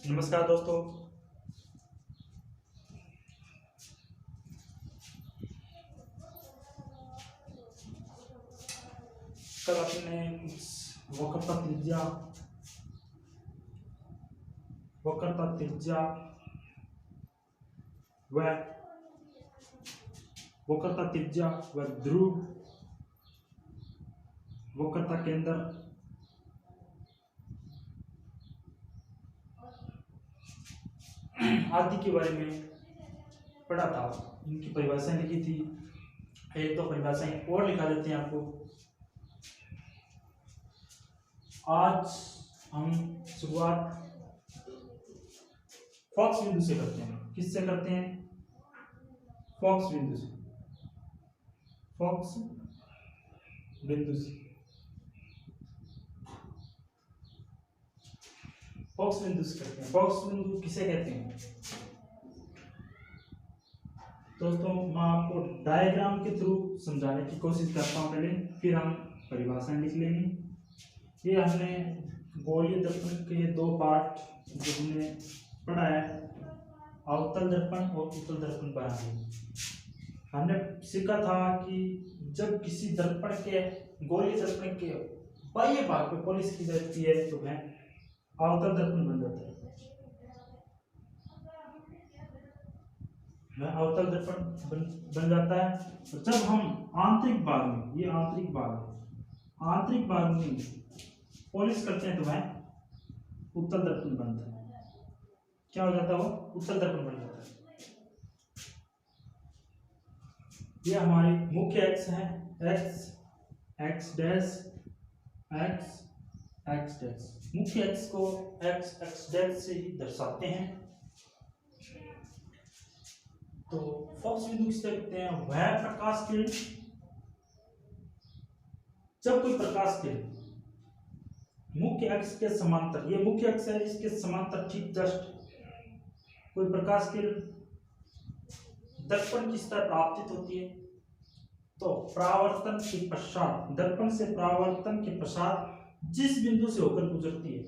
नमस्कार दोस्तों। कल अपने वक्रता त्रिज्या व वक्रता त्रिज्या व ध्रुव वक्रता केंद्र आदि के बारे में पढ़ा था। इनकी परिभाषाएं लिखी थी। एक दो परिभाषाएं और लिखा देते हैं आपको। आज हम शुरुआत फॉक्स बिंदु से करते हैं। किससे करते हैं? फॉक्स बिंदु से। फॉक्स बिंदु से फॉक्स बिंदु से करते हैं। फॉक्स बिंदु किसे कहते हैं दोस्तों? मैं आपको डायग्राम के थ्रू समझाने की कोशिश करता हूं पहले, फिर हम परिभाषाएं लिख लेंगे। ये हमने गोलीय दर्पण के दो पार्ट जो हमने पढ़ा है, अवतल दर्पण और उत्तल दर्पण बनाने। हमने सीखा था कि जब किसी दर्पण के गोलीय दर्पण के बाह्य भाग पे पॉलिश की जाती है तो वह अवतल दर्पण बन जाता है। अवतल दर्पण बन जाता है। और जब हम आंतरिक भाग में, ये आंतरिक भाग में पॉलिश करते हैं तो वह उत्तल दर्पण बनता है। क्या हो जाता है? वो उत्तल दर्पण बन जाता है। ये हमारी मुख्य अक्ष है, एक्स डैश एक्स डैश। मुख्य अक्ष को एक्स डैश से ही दर्शाते हैं। तो फॉक्स बिंदु किसे कहते हैं? वह प्रकाश किरण, जब कोई प्रकाश किरण मुख्य अक्ष के समांतर, ये मुख्य अक्ष है, इसके समांतर ठीक जस्ट कोई प्रकाश किरण दर्पण की सतह पर आपतित होती है, तो परावर्तन के पश्चात, दर्पण से परावर्तन के पश्चात जिस बिंदु से होकर गुजरती है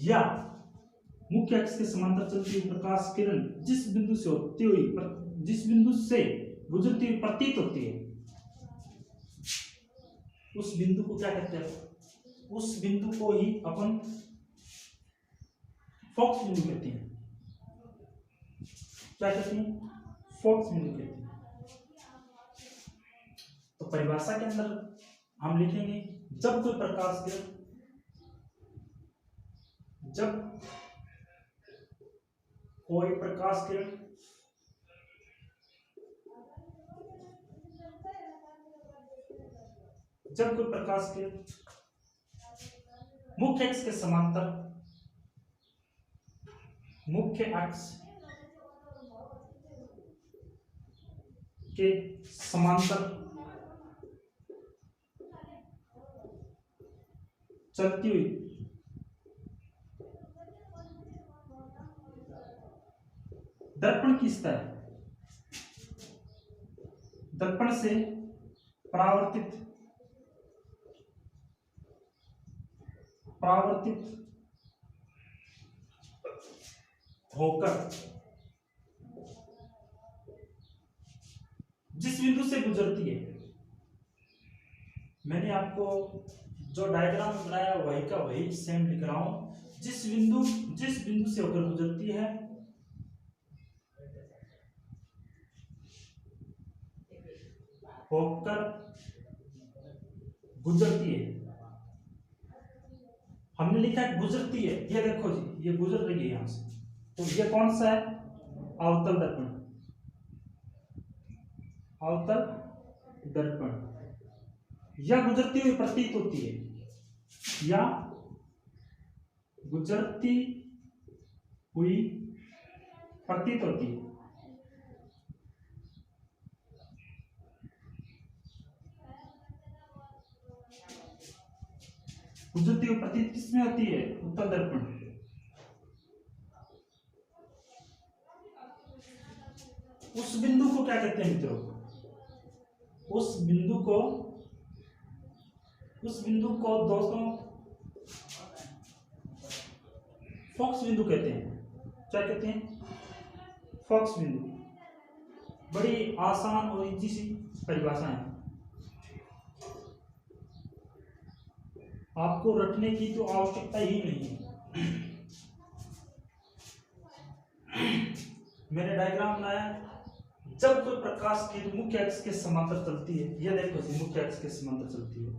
या मुख्य अक्ष के समांतर चलती हुई प्रकाश किरण जिस बिंदु से गुजरती हुई प्रतीत होती है, उस बिंदु को क्या कहते हैं? उस बिंदु को ही अपन फॉक्स बिंदु कहते हैं। क्या कहते हैं? फॉक्स बिंदु कहते हैं। तो परिभाषा के अंदर हम लिखेंगे, जब कोई प्रकाश किरण मुख्य अक्ष के समांतर चलती हुई दर्पण की सतह, दर्पण से परावर्तित होकर जिस बिंदु से गुजरती है, मैंने आपको जो डायग्राम बनाया वही का वही सेम लिख रहा हूं। जिस बिंदु से होकर गुजरती है हमने लिखा है गुजरती है। ये देखो जी, ये गुजर रही है यहां से, तो ये कौन सा है? अवतल दर्पण। या गुजरती हुई प्रतीत होती है, या गुजरती हुई प्रतीत होती है। गुजरती हुई प्रतीत किसमें होती है? उत्तल दर्पण। उस बिंदु को क्या कहते हैं मित्रों? उस बिंदु को दोस्तों फॉक्स बिंदु कहते हैं। क्या कहते हैं? फॉक्स बिंदु। बड़ी आसान और इजी सी परिभाषा है, आपको रटने की तो आवश्यकता ही नहीं है। मैंने डायग्राम बनाया, जब कोई प्रकाश की मुख्य अक्ष के समांतर चलती है, यह देखो जी मुख्य अक्ष के समांतर चलती है,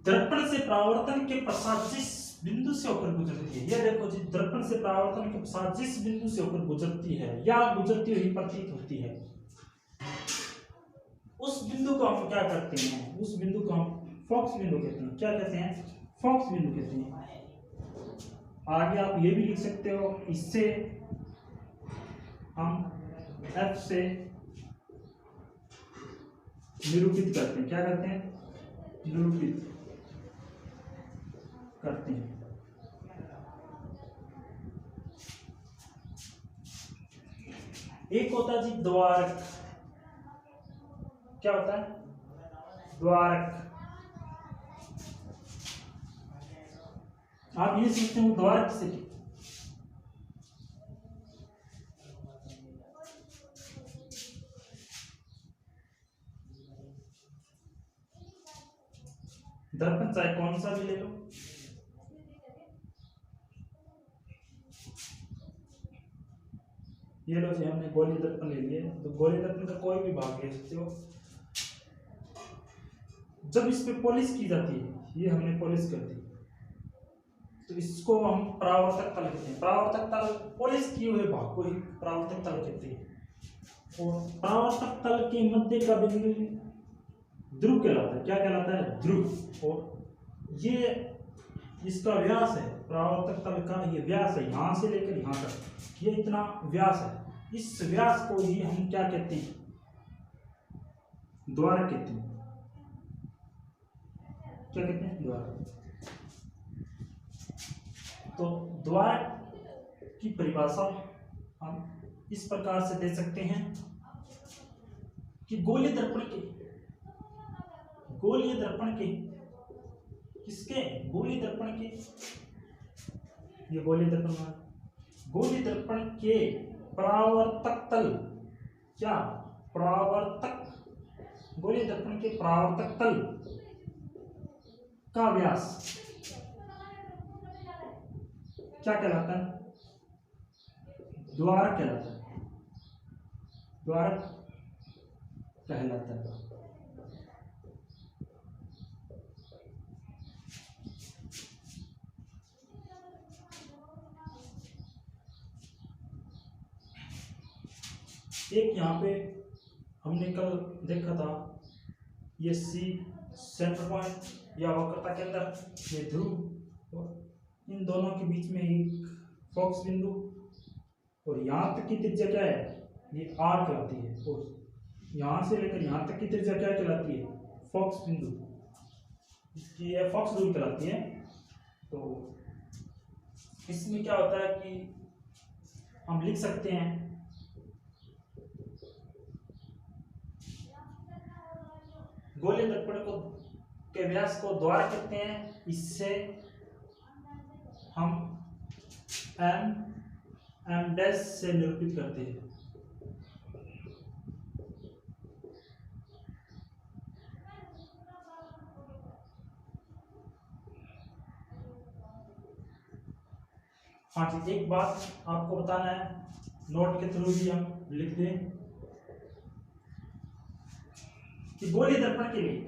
दर्पण से परावर्तन के पश्चात जिस बिंदु से होकर गुजरती है, यह देखो जी दर्पण से परावर्तन के पश्चात जिस बिंदु से होकर गुजरती है या गुजरती हुई प्रतीत होती है, उस बिंदु को हम क्या करते हैं? उस बिंदु को हम फॉक्स बिंदु कहते हैं। क्या कहते हैं? फॉक्स बिंदु कहते हैं। आगे आप ये भी लिख सकते हो, इससे हम F से निरूपित करते हैं। क्या करते हैं? निरूपित करते हैं। एक होता है जी द्वारक। क्या होता है? द्वारक। आप ये सीखते हो द्वारक से, दर्पण चाहे कौन सा भी ले लो, ये लो जी हमने गोली दर्पण ले लिए, तो गोली दर्पण का कोई भी भाग ले सकते हो। जब इस पे पॉलिश की जाती है, ये हमने पॉलिश कर दी, तो इसको हम परावर्तक तल कहते हैं। परावर्तक तल पॉलिश किए हुए भाग को ही परावर्तक तल कहते हैं। और परावर्तक तल के मध्य का बिंदु ध्रुव कहलाता है। क्या कहलाता है? ध्रुव। और ये इसका व्यास है, परावर्तक तल का ये व्यास है, यहां से लेकर यहां तक ये इतना व्यास है। इस व्यास को ही हम क्या कहते हैं? द्वारक कहते हैं। क्या कहते हैं? द्वारक। तो द्वारक की परिभाषा हम इस प्रकार से दे सकते हैं कि गोलीय दर्पण के किसके? गोलीय दर्पण के, ये गोलीय दर्पण, गोलीय दर्पण के परावर्तक तल, क्या? परावर्तक, गोलीय दर्पण के परावर्तक तल का व्यास क्या कहलाता है? द्वारक कहलाता है। द्वारक कहलाता है। एक यहाँ पे हमने कल देखा था, ये सी सेंटर पॉइंट या वक्रता के अंदर ये ध्रुव, और इन दोनों के बीच में एक फॉक्स बिंदु, और यहाँ तक की त्रिज्या क्या है? ये आर कहलाती है। और यहाँ से लेकर यहाँ तक की त्रिज्या क्या कहलाती है? फॉक्स बिंदु, इसकी ये फॉक्स दूरी कहलाती है। तो इसमें क्या होता है कि हम लिख सकते हैं गोलीय दर्पण को के व्यास को द्वारक कहते हैं। इससे हम एम डैश से निरूपित करते हैं। हाँ जी, एक बात आपको बताना है, नोट के थ्रू भी हम लिख दें कि गोलीय दर्पण के लिए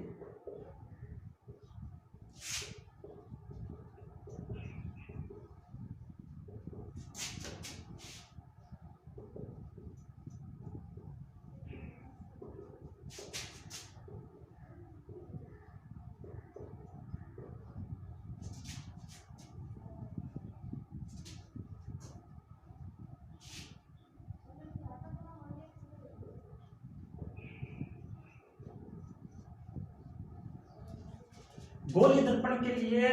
गोलीय दर्पण के लिए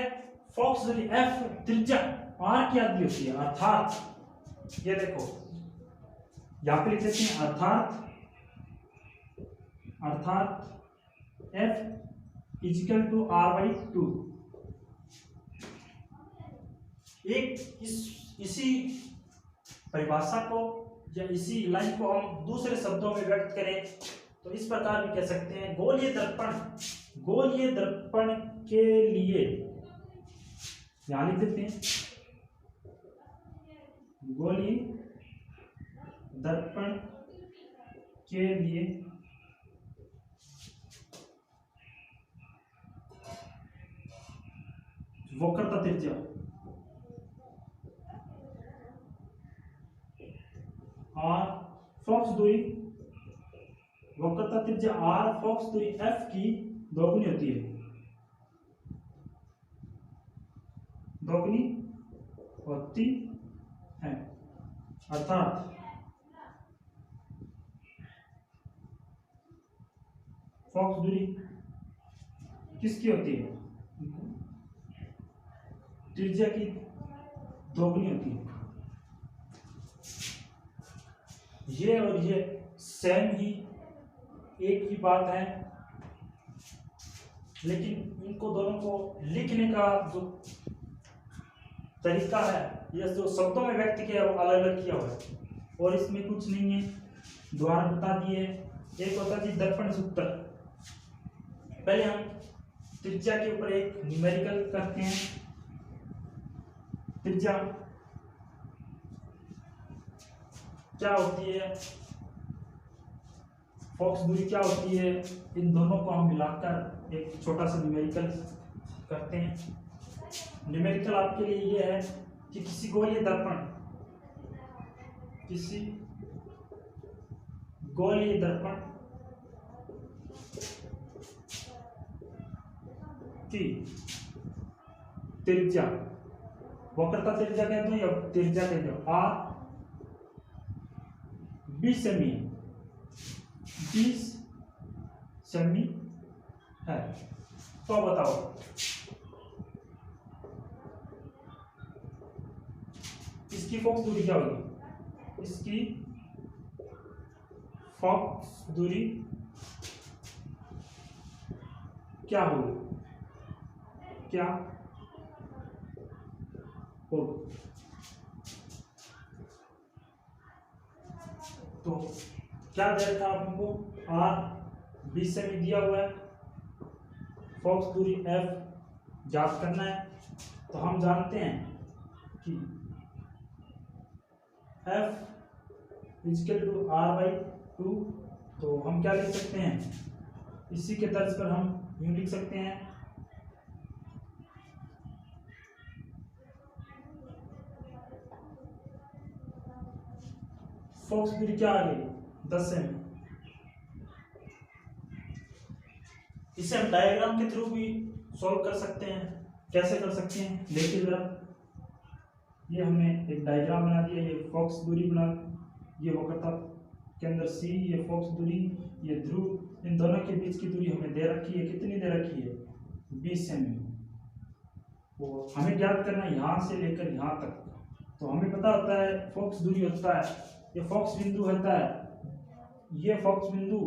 फॉक्स दूरी एफ त्रिज्या आर की आदि होती है। अर्थात ये देखो यहां पे लिख देते हैं, अर्थात F is equal to r by 2। एक इसी परिभाषा को या इसी लाइन को हम दूसरे शब्दों में व्यक्त करें तो इस प्रकार भी कह सकते हैं, गोलीय दर्पण के लिए, यहां लिख देते हैं, गोलीय दर्पण के लिए वक्रता त्रिज्या R फोकस दूरी, वक्रता त्रिज्या R फोकस दूरी F की दोगुनी होती है, दोगुनी होती है। अर्थात फोकस दूरी किसकी होती है, त्रिज्या की दोगुनी होती है। ये और ये सेम ही एक ही बात है, लेकिन इनको दोनों को लिखने का जो तरीका है, ये जो शब्दों में व्यक्त किया है वो अलग अलग किया हुआ है, और इसमें कुछ नहीं है, द्वारा बता दिए। एक होता है दर्पण सूत्र। पहले हम त्रिज्या के ऊपर एक न्यूमेरिकल करते हैं। त्रिज्या क्या होती है, फोकस दूरी क्या होती है, इन दोनों को हम मिलाकर एक छोटा सा न्यूमेरिकल करते हैं। न्यूमेरिकल आपके लिए ये है कि किसी गोलीय दर्पण की त्रिज्या, वक्रता त्रिज्या कहते हैं या त्रिज्या कहते हैं, R 20 सेमी है, तो बताओ इसकी फोकस दूरी क्या होगी, इसकी फोकस दूरी क्या होगी, क्या होगी। तो क्या दे रखा आपको, R 20 सेमी दिया हुआ है, फोकस दूरी F ज्ञात करना है। तो हम जानते हैं कि F इक्वल टू R/2, तो हम क्या लिख सकते हैं, इसी के तर्ज पर हम यूं लिख सकते हैं, फोकस दूरी क्या आ गई 10 सेमी। इसे हम डायग्राम के थ्रू भी सॉल्व कर सकते हैं। कैसे कर सकते हैं देखिए जरा, ये हमने एक डायग्राम बना दिया, ये फोकस दूरी बना, ये वक्रता के अंदर C, ये फोकस दूरी, ये ध्रुव, इन दोनों के बीच की दूरी हमें दे रखी है, कितनी दे रखी है 20 सेमी। वो हमें ज्ञात करना है यहाँ से लेकर यहाँ तक। तो हमें पता होता है फोकस दूरी होता है, ये फोकस बिंदु होता है, ये फोकस बिंदु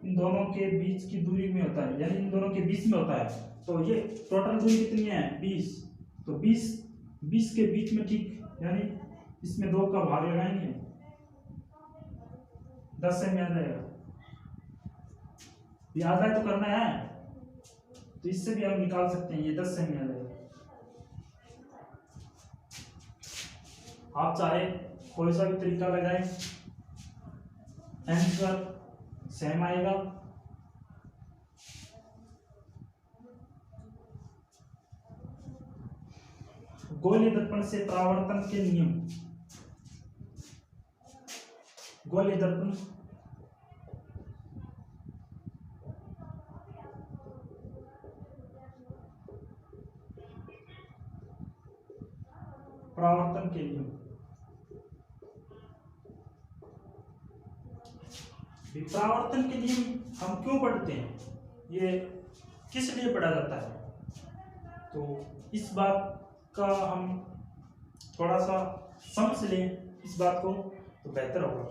इन दोनों के बीच की दूरी में होता है, यानी इन दोनों के बीच में होता है। तो ये टोटल दूरी कितनी है 20, तो 20 के बीच में ठीक, यानी इसमें 2 का भाग लगाएंगे 10 से में आ जाएगा। ये आधा तो करना है, तो इससे भी हम निकाल सकते हैं, ये 10 से में आ जाएगा। आप चाहे कोई सा भी तरीका लगाएं, आंसर सेम आएगा। गोलीय दर्पण से परावर्तन के नियम, गोलीय दर्पण परावर्तन के नियम, परावर्तन के नियम हम क्यों पढ़ते हैं, ये किस लिए पढ़ा जाता है, तो इस बात का हम थोड़ा सा समझ लें इस बात को तो बेहतर होगा।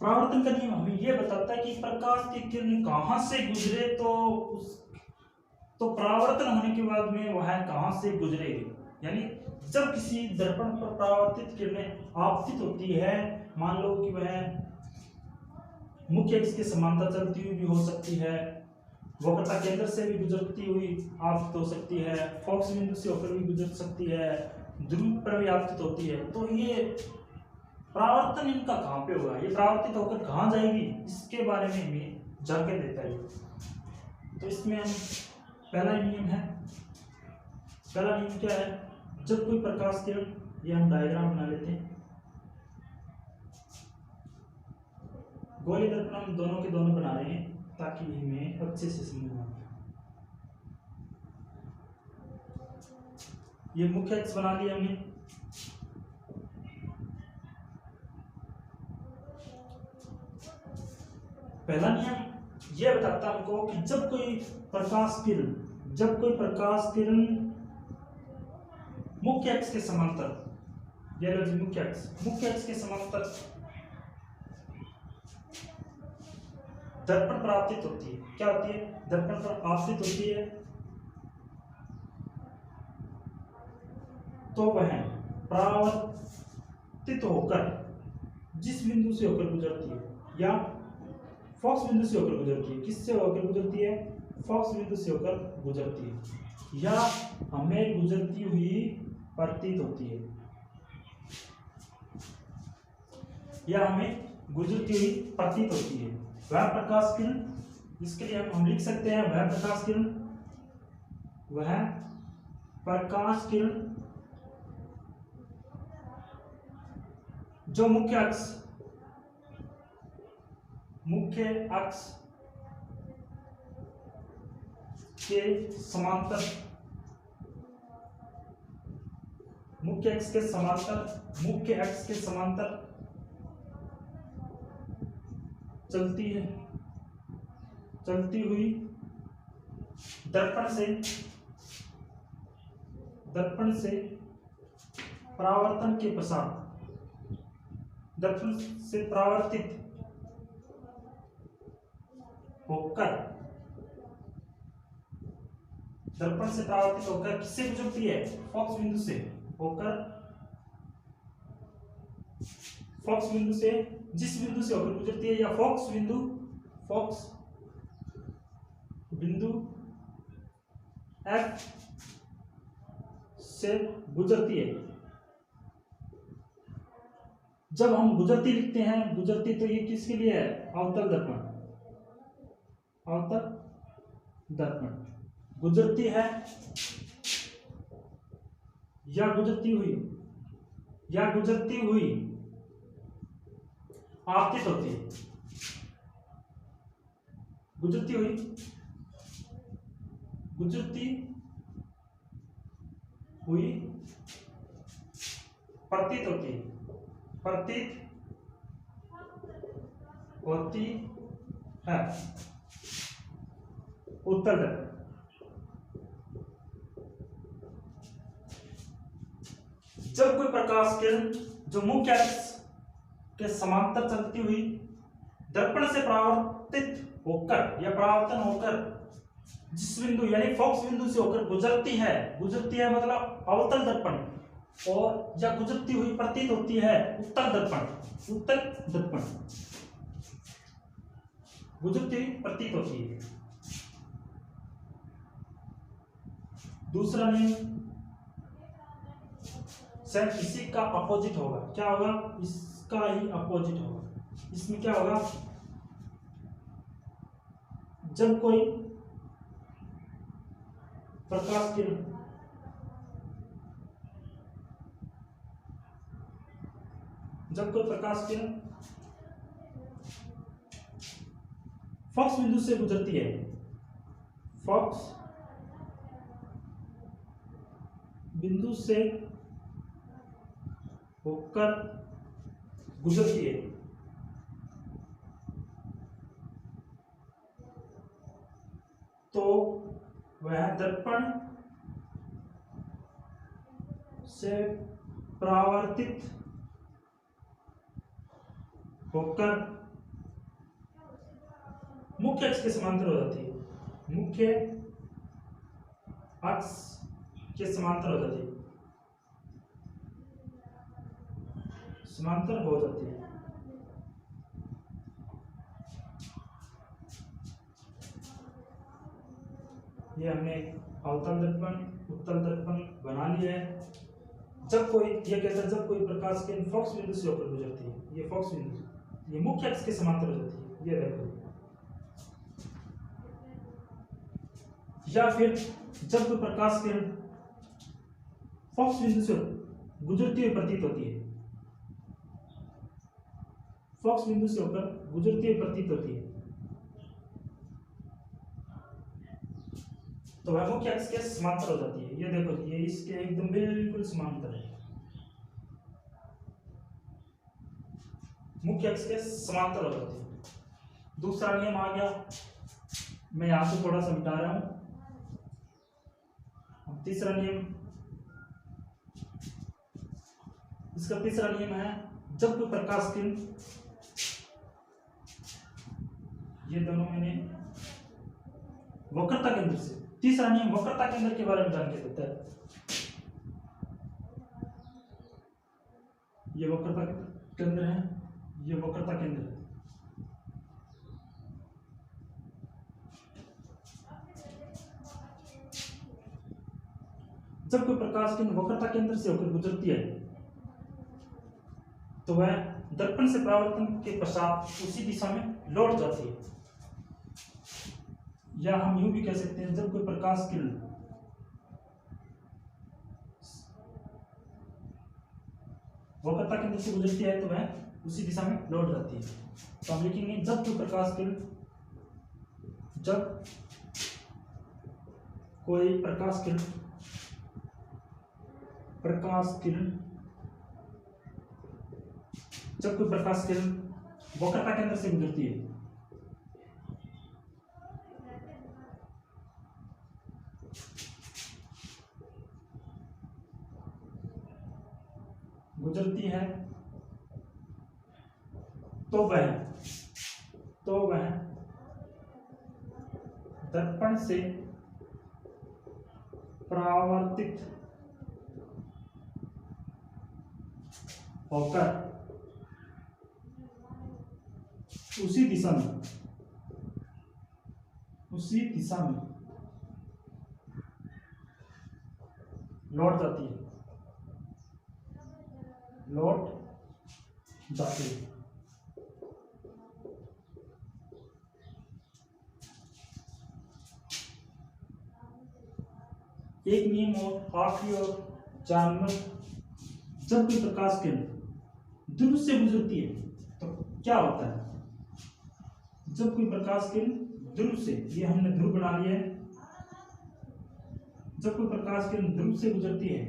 परावर्तन का नियम हमें यह बताता है कि प्रकाश की किरण कहां से गुजरे तो परावर्तन होने के बाद में वह कहां से गुजरेगी, यानी जब किसी दर्पण पर परावर्तित किरणें आपतित होती है, मान लो कि वह मुख्य अक्ष के समांतर चलती हुई भी हो सकती है, वक्रता केंद्र से भी गुजरती हुई आपतित हो सकती है, फोकस बिंदु से होकर भी गुजर सकती है, ध्रुव पर भी आपतित होती है, तो ये परावर्तन इनका कहाँ पे होगा, ये परावर्तित होकर कहाँ जाएगी, इसके बारे में हमें जानकारी देता है। तो इसमें हम पहला नियम है, पहला नियम क्या है, जब कोई प्रकाश किरण, ये हम डायग्राम बना लेते हैं, गोलीय दर्पण हम दोनों के दोनों बना रहे हैं ताकि हमें अच्छे से समझ में आए। ये मुख्य अक्ष बना लिया हमने, पहला नियम यह बताता हमको कि जब कोई प्रकाश किरण मुख्य अक्ष के समांतर, यह लो जी मुख्य अक्ष के समांतर दर्पण पर आपतित होती है, क्या होती है, दर्पण पर आपतित होती है, तो वह परावर्तित होकर जिस बिंदु से होकर गुजरती है, या फोकस बिंदु से होकर गुजरती है, किससे होकर गुजरती है, फोकस बिंदु से होकर गुजरती है, या हमें गुजरती हुई प्रतीत होती है, या हमें गुजरती हुई प्रतीत होती है, वह प्रकाश किरण, इसके लिए हम लिख सकते हैं वह प्रकाश किरण, वह प्रकाश किरण जो मुख्य अक्ष के समांतर, मुख्य अक्ष के समांतर चलती हुई दर्पण से परावर्तन के पश्चात, दर्पण से परावर्तित होकर किससे गुजरती है, फोकस बिंदु से होकर, फोकस बिंदु से जिस बिंदु से होकर गुजरती है, या फोकस बिंदु F से गुजरती है। जब हम गुजरती लिखते हैं, गुजरती तो ये किसके लिए है, अवतल दर्पण गुजरती है या गुजरती हुई आपतित होती है, गुजरती हुई प्रतीत होती है उत्तल दर्पण। जब कोई प्रकाश किरण जो मुख्य अक्ष के समांतर चलती हुई दर्पण से परावर्तित होकर या परावर्तन होकर जिस बिंदु यानी फोकस बिंदु से होकर गुजरती है मतलब अवतल दर्पण, और या गुजरती हुई प्रतीत होती है उत्तल दर्पण गुजरती हुई प्रतीत होती है। दूसरा नियम सेम इसी का अपोजिट होगा, क्या होगा, इसका ही अपोजिट होगा। इसमें क्या होगा, जब कोई प्रकाश किरण फोकस बिंदु से गुजरती है, फोकस बिंदु से होकर गुजरती है, तो वह दर्पण से परावर्तित होकर मुख्य अक्ष के समांतर हो जाती है, मुख्य अक्ष के समांतर हो जाती है। समांतर हो जाती है। ये हमने अवतल दर्पण उत्तल दर्पण बना लिया है। जब कोई ये कहता है जब कोई प्रकाश किरण फोकस बिंदु से होकर गुजरती है, ये फोकस बिंदु ये मुख्य अक्ष के समांतर हो जाती है, ये देखो। या फिर जब कोई प्रकाश किरण फोकस बिंदु से गुजरती हुई प्रतीत होती है, फोकस बिंदु से होकर गुजरती हुई प्रतीत होती है, तो वह मुख्य अक्ष के समांतर हो जाती है। ये देखो, ये इसके एकदम बिल्कुल समांतर है, मुख्य अक्ष के समांतर हो जाती है। दूसरा नियम आ गया, मैं यहां से थोड़ा सा मिटा रहा हूं। तीसरा नियम, इसका तीसरा नियम है जब कोई प्रकाश किरण, ये दोनों मैंने वक्रता केंद्र से, तीसरा नियम वक्रता केंद्र के बारे में जान के देता है। ये वक्रता केंद्र है, ये वक्रता केंद्र है। जब कोई प्रकाश किरण वक्रता केंद्र से होकर गुजरती है तो वह दर्पण से परावर्तन के पश्चात उसी दिशा में लौट जाती है। या हम यूं भी कह सकते हैं, जब कोई प्रकाश किरण वक्रता केंद्र से गुजरती है तो वह उसी दिशा में लौट जाती है। तो हम लिखेंगे जब कोई प्रकाश किरण, जब कोई प्रकाश किरण जब कोई प्रकाश किरण वक्रता केंद्र से गुजरती है तो वह दर्पण से परावर्तित होकर उसी दिशा में लौट जाती है। एक नियम और आखिरी और 4 नंबर, जब कोई प्रकाश किरण ध्रुव से गुजरती है तो क्या होता है? जब कोई प्रकाश किरण ध्रुव से, ये हमने ध्रुव बना लिया है, जब कोई प्रकाश किरण ध्रुव से गुजरती है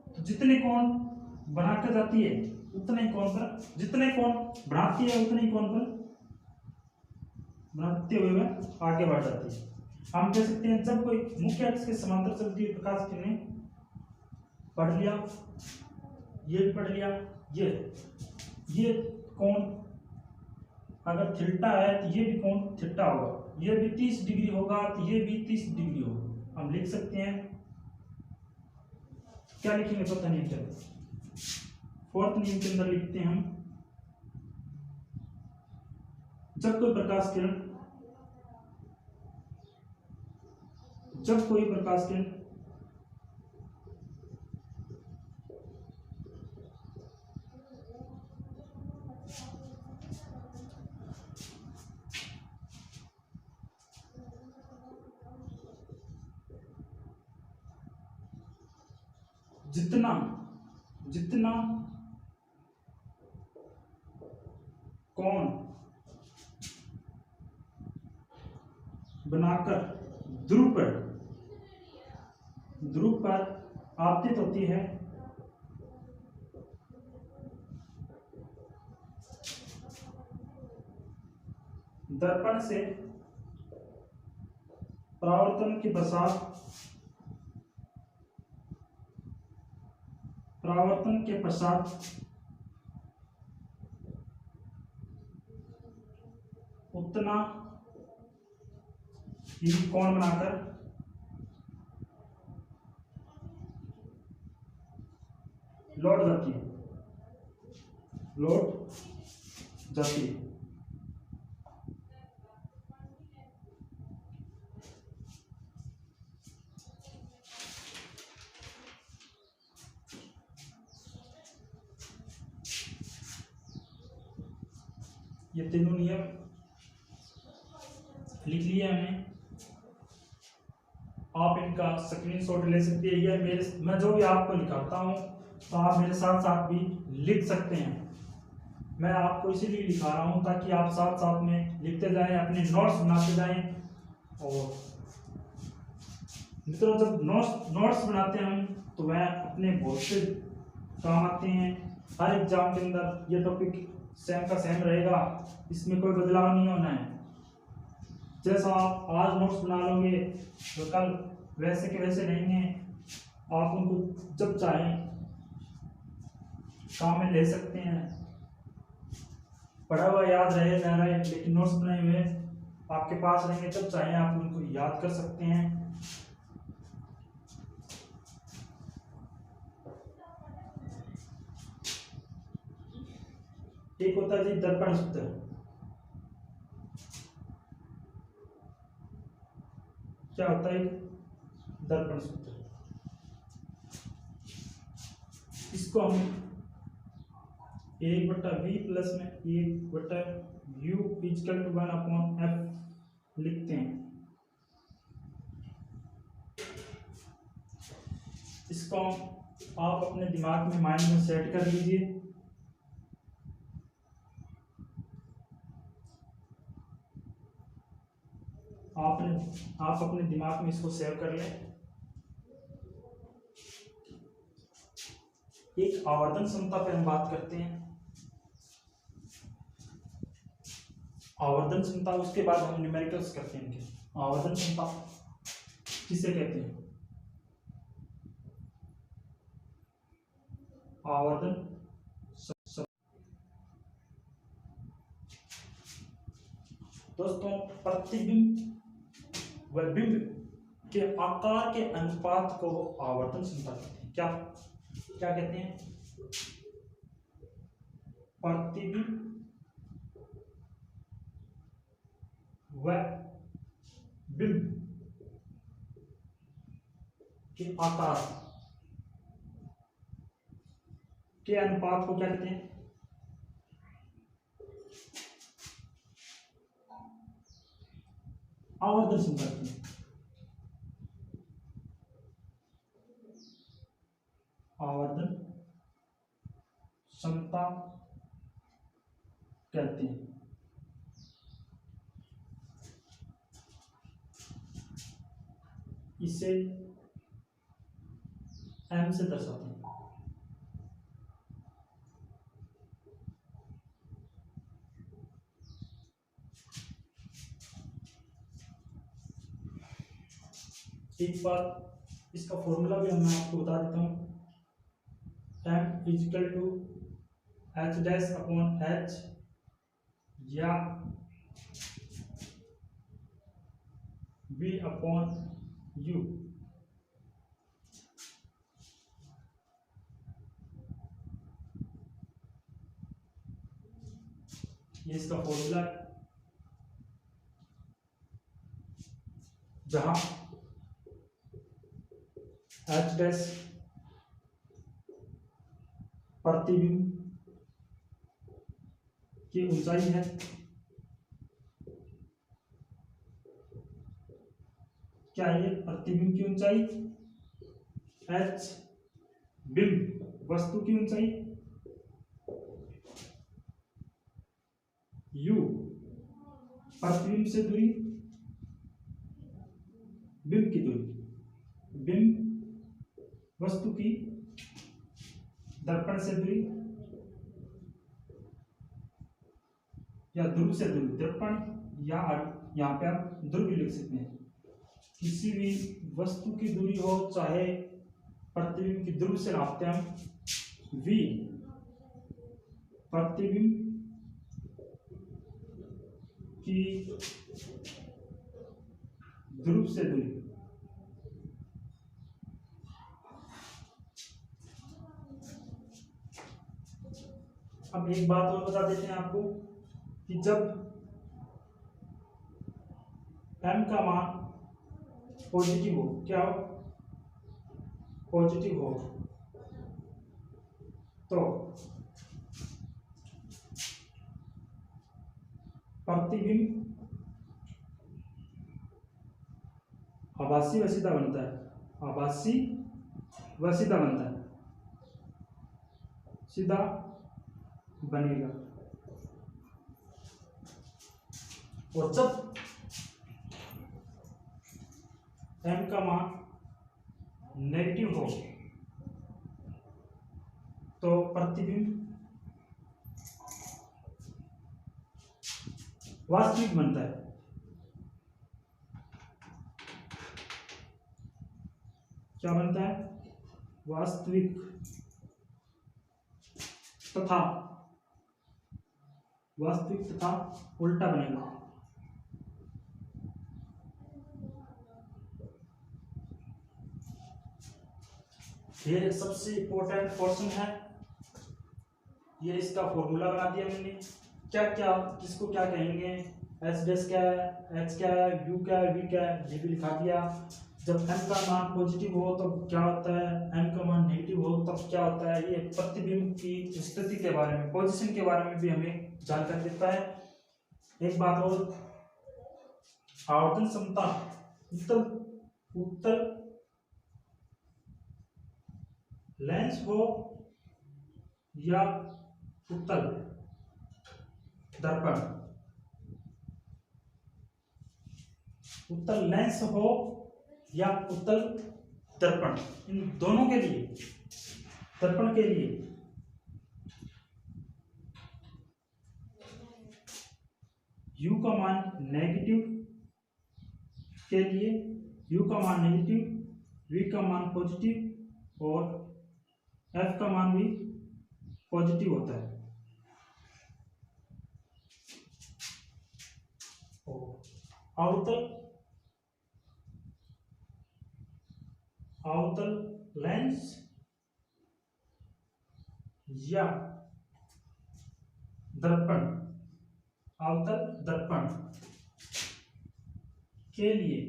तो जितने कोण बनाकर जाती है उतने कोण पर, जितने कोण बनाती है उतने कोण पर बनाते हुए वह आगे बढ़ जाती है। हम कह सकते हैं जब कोई मुख्य अक्ष के समांतर चलती हुई प्रकाश किरणें, पढ़ लिया, ये भी पढ़ लिया, ये कोण अगर थीटा है तो ये भी कोण थीटा होगा, ये भी 30 डिग्री होगा तो ये भी 30 डिग्री होगा। हम लिख सकते हैं, क्या लिखेंगे चौथा नियम के अंदर, फोर्थ नियम के अंदर लिखते हैं हम, जब कोई प्रकाश किरण जितना कोण बनाकर ध्रुव पर आपतित होती है दर्पण से परावर्तन के पश्चात उतना ही कोण बनाकर लौट जाती है। लौट जाती है। ये तीनों नियम लिख लिया हमने। आप इनका स्क्रीनशॉट ले सकते हैं, या मैं जो भी आपको लिखाता हूँ तो आप मेरे साथ साथ भी लिख सकते हैं। मैं आपको इसीलिए लिखा रहा हूँ ताकि आप साथ साथ में लिखते जाएं, अपने नोट्स बनाते जाएं। और मित्रों, जब नोट्स बनाते हैं हम तो वह अपने बहुत से काम आते हैं। हर एग्जाम के अंदर ये टॉपिक सेम का सेम रहेगा, इसमें कोई बदलाव नहीं होना है। जैसा आप आज नोट्स बना लोगे तो कल वैसे के वैसे रहेंगे। आप उनको जब चाहें काम में ले सकते हैं। पढ़ा हुआ याद रहे ना रहे, लेकिन नोट्स बनाए हुए आपके पास रहेंगे, जब चाहें आप उनको याद कर सकते हैं। एक होता है जी दर्पण सूत्र। क्या होता है दर्पण सूत्र? इसको हम 1/v प्लस में 1/u इक्वल टू 1/f लिखते हैं। इसको आप अपने दिमाग में माइंड में सेट कर लीजिए। आप अपने दिमाग में इसको सेव कर लें। एक आवर्धन क्षमता पे हम बात करते हैं। आवर्धन क्षमता, उसके बाद हम न्यूमेरिकल्स करते हैं इनके। आवर्धन क्षमता किसे कहते हैं? आवर्धन दोस्तों, प्रतिबिंब व बिंब के आकार के अनुपात को आवर्धन क्षमता कहते हैं। क्या कहते हैं? प्रतिबिंब व बिंब के आकार के अनुपात को क्या कहते हैं? आवर्धन क्षमता कहते हैं। आवर्धन क्षमता कहते हैं। इसे m से दर्शाते हैं। एक बार इसका फॉर्मूला भी मैं आपको बता देता हूँ। m equal to h dash upon h या v अपॉन u। ये इसका फॉर्मूला है, जहां h डैश प्रतिबिंब की ऊंचाई है, क्या ये प्रतिबिंब की ऊंचाई, h बिंब वस्तु की ऊंचाई, u प्रतिबिंब से दूरी, बिंब की दूरी, बिंब वस्तु की दर्पण से दूरी या ध्रुव से दूरी, दर्पण या यहाँ पे आप ध्रुव भी लिख सकते हैं। किसी भी वस्तु की दूरी हो, चाहे प्रतिबिंब की ध्रुव से नापते हैं हम v प्रतिबिंब की ध्रुव से दूरी, अब एक बात और बता देते हैं आपको कि जब m का मान पॉजिटिव हो, क्या हो, पॉजिटिव हो, तो प्रतिबिंब आभासी व सीधा बनता है, आभासी व सीधा बनता है, सीधा बनेगा। और जब m का मान नेगेटिव हो तो प्रतिबिंब वास्तविक बनता है। क्या बनता है? वास्तविक तथा उल्टा बनेगा। ये सबसे इंपॉर्टेंट पोर्शन है। ये इसका फॉर्मूला बना दिया मैंने, क्या क्या किसको क्या कहेंगे, एच डैश क्या है, एच क्या है, यू क्या है, वी क्या है, ये भी लिखा दिया। जब m का मान पॉजिटिव हो तो क्या होता है, m का मान नेगेटिव हो तब क्या होता है। ये प्रतिबिंब की स्थिति के बारे में, पोजीशन के बारे में भी हमें जानकारी देता है। एक बात और, आवर्तन क्षमता उत्तल लेंस हो या उत्तल दर्पण, उत्तल लेंस हो या उत्तल दर्पण, इन दोनों के लिए, दर्पण के लिए u का मान नेगेटिव के लिए u का मान नेगेटिव, v का मान पॉजिटिव और f का मान भी पॉजिटिव होता है। अवतल लेंस या दर्पण, अवतल दर्पण के लिए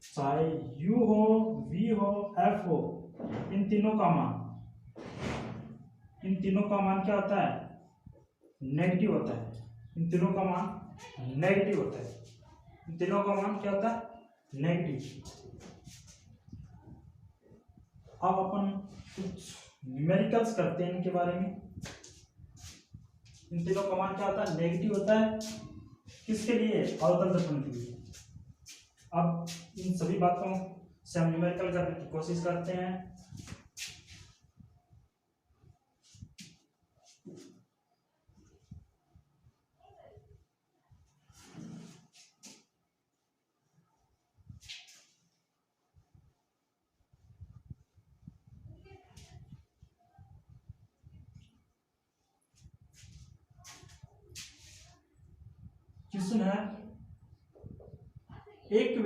चाहे u हो, v हो, f हो, इन तीनों का मान क्या होता है? नेगेटिव होता है। इन तीनों का मान नेगेटिव होता है। इन तीनों का मान क्या होता है? नेगेटिव। अब अपन कुछ न्यूमेरिकल्स करते हैं इनके बारे में। इन तीनों का मान क्या होता है? नेगेटिव होता है। किसके लिए? अवतल दर्पण के लिए। अब इन सभी बातों से हम न्यूमेरिकल करने की कोशिश करते हैं। क्वेश्चन है, एक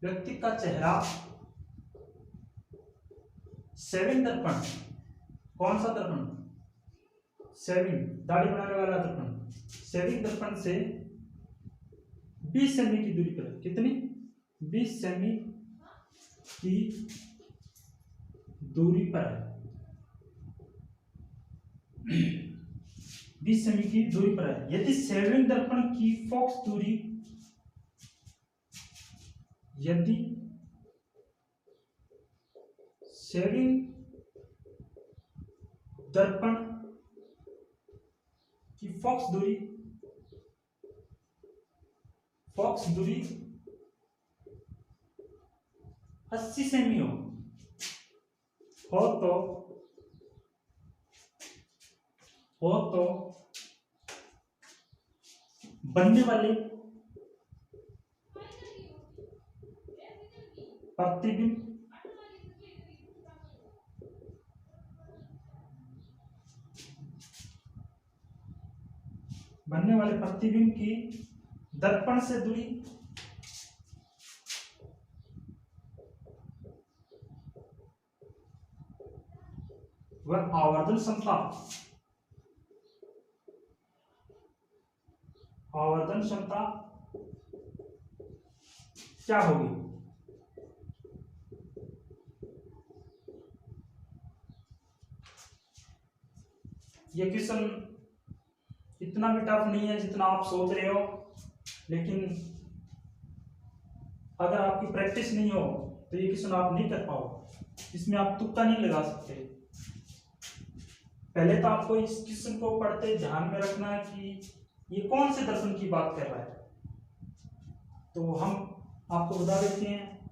व्यक्ति का चेहरा सेविंग दर्पण, कौन सा दर्पण? सेविंग, दाढ़ी बनाने वाला दर्पण, सेविंग दर्पण से 20 सेमी की दूरी पर, कितनी? 20 सेमी की दूरी पर है। 20 सेमी की दूरी पर है। यदि सेविंग दर्पण की फोकस दूरी, यदि सेविंग दर्पण की फोकस दूरी 80 सेमी हो तो बनने वाले प्रतिबिंब की दर्पण से दूरी वह आवर्धन क्षमता, आवर्धन क्षमता क्या होगी? ये क्वेश्चन इतना भी टफ नहीं है जितना आप सोच रहे हो, लेकिन अगर आपकी प्रैक्टिस नहीं हो तो ये क्वेश्चन आप नहीं कर पाओगे। इसमें आप तुक्का नहीं लगा सकते। पहले तो आपको इस क्वेश्चन को पढ़ते ध्यान में रखना है कि ये कौन से दर्पण की बात कर रहा है। तो हम आपको बता देते हैं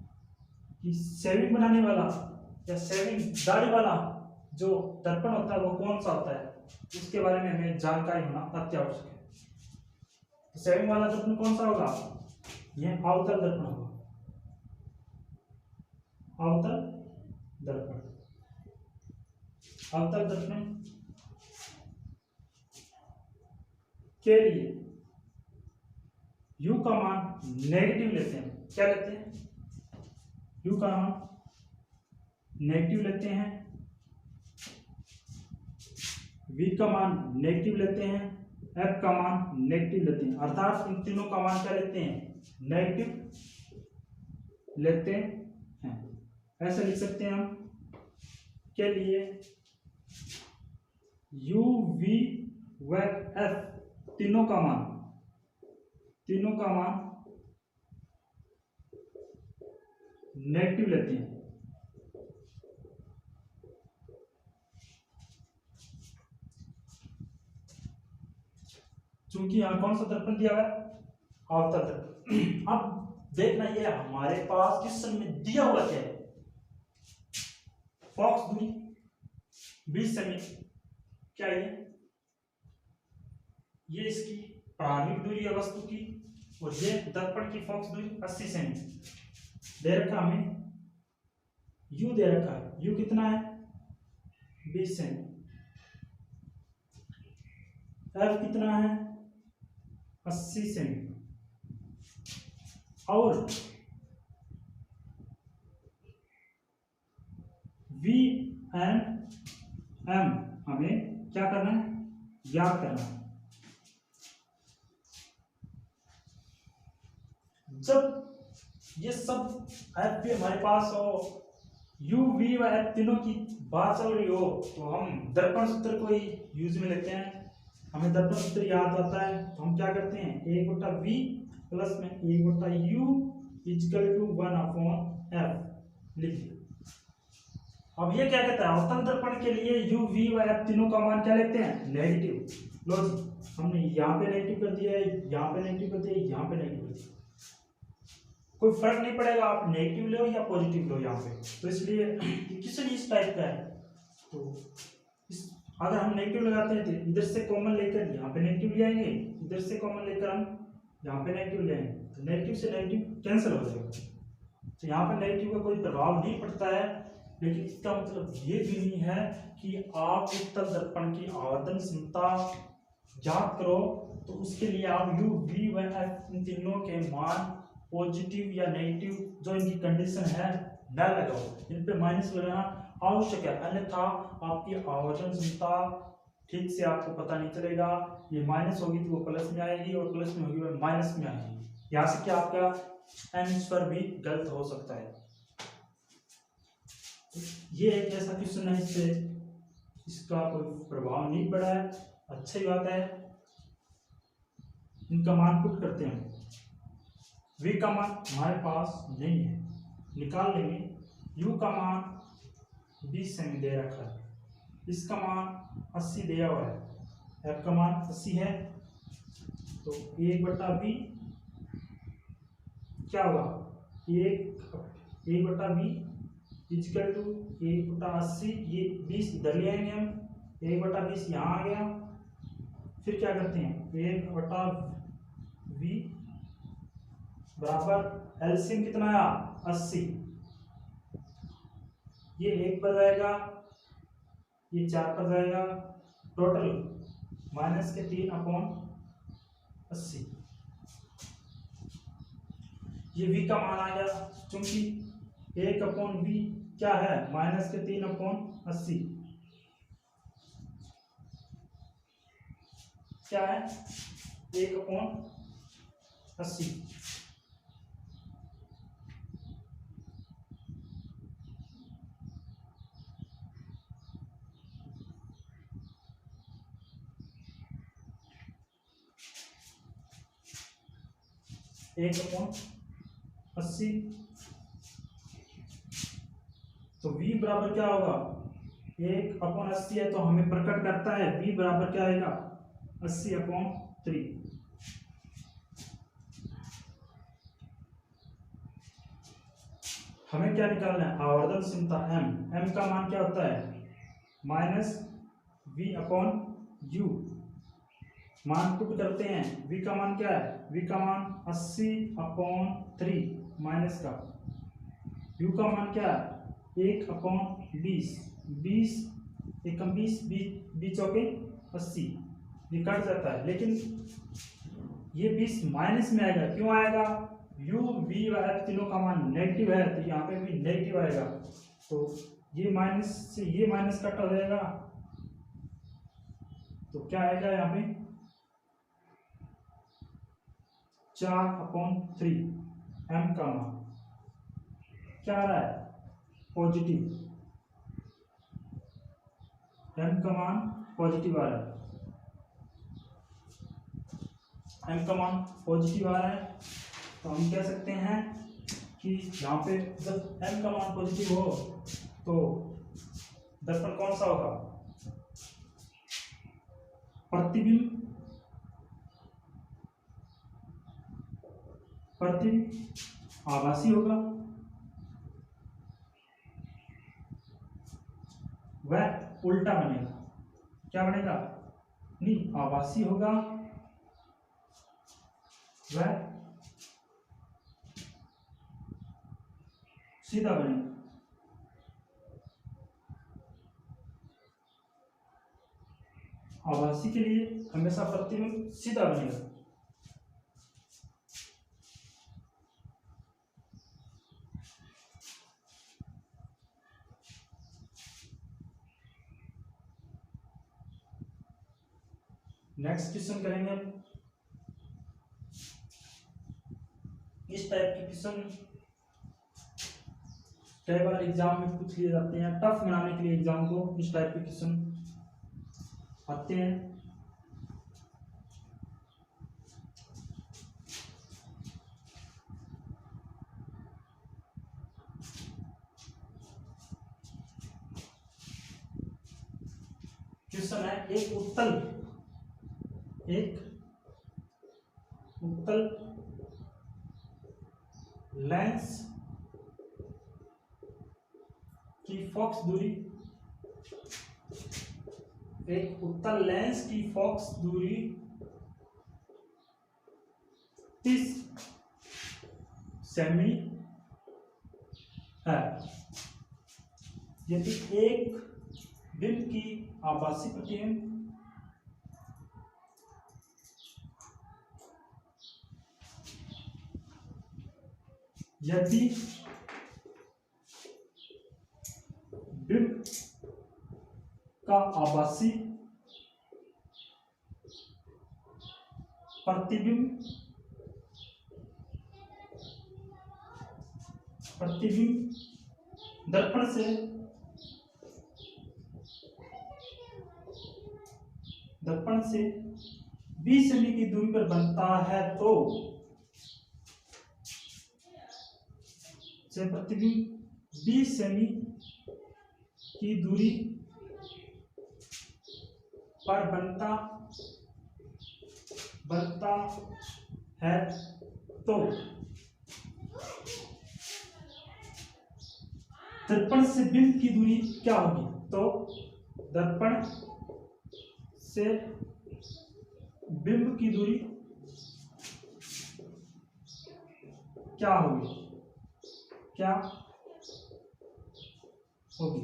कि शेविंग बनाने वाला या शेविंग दाढ़ी वाला जो दर्पण होता है वो कौन सा होता है, उसके बारे में हमें जानकारी होना अत्यावश्यक है। तो शेविंग वाला दर्पण कौन सा होगा? यह अवतल दर्पण होगा, अवतल दर्पण। अवतल दर्पण के लिए u का मान नेगेटिव लेते हैं। क्या लेते हैं? u का मान नेगेटिव लेते हैं, v का मान नेगेटिव लेते हैं, f का मान नेगेटिव लेते हैं। अर्थात इन तीनों का मान क्या लेते हैं? नेगेटिव लेते हैं। ऐसे लिख सकते हैं हम के लिए u, v व f तीनों का मान नेगेटिव लेते हैं। चूंकि यहां कौन सा दर्पण दिया हुआ है? अवतल दर्पण। अब देखना ये हमारे पास क्वेश्चन में दिया हुआ क्या है? फॉक्स दूरी 20 सेमी। क्या ये इसकी प्रारंभिक दूरी है वस्तु की, और ये दर्पण की फॉक्स दूरी 80 सेमी दे रखा। हमें u दे रखा है। u कितना है? 20 सेमी। f कितना है? 80 सेमी। और v एंड m हमें क्या करना है? ज्ञात करना है। जब ये सब एफ भी हमारे पास हो, u, v व f तीनों की बात चल रही हो, तो हम दर्पण सूत्र को ही यूज में लेते हैं। हमें दर्पण सूत्र याद आता है तो हम क्या करते हैं? 1/v प्लस में 1/u इक्वल टू 1/f लिख दिया। अब ये क्या कहता है? अवतल दर्पण के लिए u, v व f तीनों का मान क्या लेते हैं? नेगेटिव। लो जी, हमने यहाँ पे नेगेटिव कर दिया है, यहाँ पे नेगेटिव कर दिया है, यहाँ पे नेगेटिव कर दिया। कोई फर्क नहीं पड़ेगा आप नेगेटिव लो या पॉजिटिव लो यहाँ पे। तो इसलिए क्वेश्चन इस टाइप का है। तो अगर हम नेगेटिव लगाते हैं तो इधर से कॉमन लेकर यहाँ पे नेगेटिव ले आएंगे, इधर से कॉमन लेकर हम यहाँ पे नेगेटिव ले आएंगे, तो नेगेटिव से नेगेटिव कैंसिल हो जाएगा। तो यहाँ पे नेगेटिव का कोई प्रभाव नहीं पड़ता है, लेकिन इसका मतलब ये भी नहीं है कि आप उत्तल दर्पण की आवर्धन क्षमता ज्ञात करो तो उसके लिए आप u, v व f इन तीनों के मान पॉजिटिव या नेगेटिव जो इनकी कंडीशन है न लगाओ, इन पे माइनस लगाना आवश्यक है। अन्यथा आपकी आवर्धन क्षमता ठीक से आपको पता नहीं चलेगा। ये माइनस होगी तो वो प्लस में आएगी, और प्लस में होगी वो माइनस में आएगी। यहाँ से क्या आपका आंसर भी गलत हो सकता है। ये एक ऐसा क्वेश्चन है, इससे इसका कोई प्रभाव नहीं पड़ा है, अच्छी बात है। इनका मान पुट करते हैं। v का मान हमारे पास नहीं है, निकाल लेंगे। u का मान 20 सेमी दे रखा है, इसका मान 80 दिया हुआ है, f का मान 80 है, तो 1/v क्या होगा? 1/v equal to 1/80। ये 20 इधर ले आएंगे हम, 1/20 यहाँ आ गया। फिर क्या करते हैं? 1/v बराबर एलसीएम कितना आया? 80। ये 1 पर जाएगा, ये 4 पर जाएगा, टोटल माइनस के 3/80। ये v का मान आ गया, क्योंकि 1/v क्या है? -3/80। क्या है 1/80। एक अपॉन 80। तो v बराबर क्या होगा 1/80 है, तो हमें प्रकट करता है v बराबर क्या आएगा 80/3। हमें क्या निकालना है आवर्धनशीलता m का मान क्या होता है -v/u। मान पुट करते हैं, v का मान क्या है v का मान 80/3 माइनस का u का मान क्या है 1/20। 20 एकम 20 चौके 80, ये कट जाता है, लेकिन ये 20 माइनस में आएगा। क्यों आएगा u v व f तीनों का मान नेगेटिव है, तो यहाँ पे भी नेगेटिव आएगा। तो ये माइनस से ये माइनस कट हो जाएगा, तो क्या आएगा यहाँ पे 4/3। m का मान क्या आ रहा है पॉजिटिव, m का मान पॉजिटिव आ रहा है, m का मान पॉजिटिव आ रहा है। तो हम कह सकते हैं कि यहाँ पे जब m का मान पॉजिटिव हो तो दर्पण कौन सा होगा प्रतिबिंब आभासी होगा, वह उल्टा बनेगा। क्या बनेगा नहीं आभासी होगा, वह सीधा बनेगा। आभासी के लिए हमेशा प्रतिबिंब सीधा बनेगा। नेक्स्ट क्वेश्चन करेंगे हम। इस टाइप के क्वेश्चन कई बार एग्जाम में पूछ लिए जाते हैं, टफ बनाने के लिए एग्जाम को इस टाइप के क्वेश्चन आते हैं। क्वेश्चन है एक उत्तल लेंस की फोकस दूरी, एक उत्तल लेंस की फोकस दूरी 30 सेमी है, यदि एक बिंब की आभासी प्रतिबिंब यदि बिंब का आभासी प्रतिबिंब दर्पण से 20 सेमी की दूरी पर बनता है, तो प्रतिबिंब 20 सेमी की दूरी पर बनता है, तो दर्पण से बिंब की दूरी क्या होगी। तो दर्पण से बिंब की दूरी क्या होगी, क्या होगी।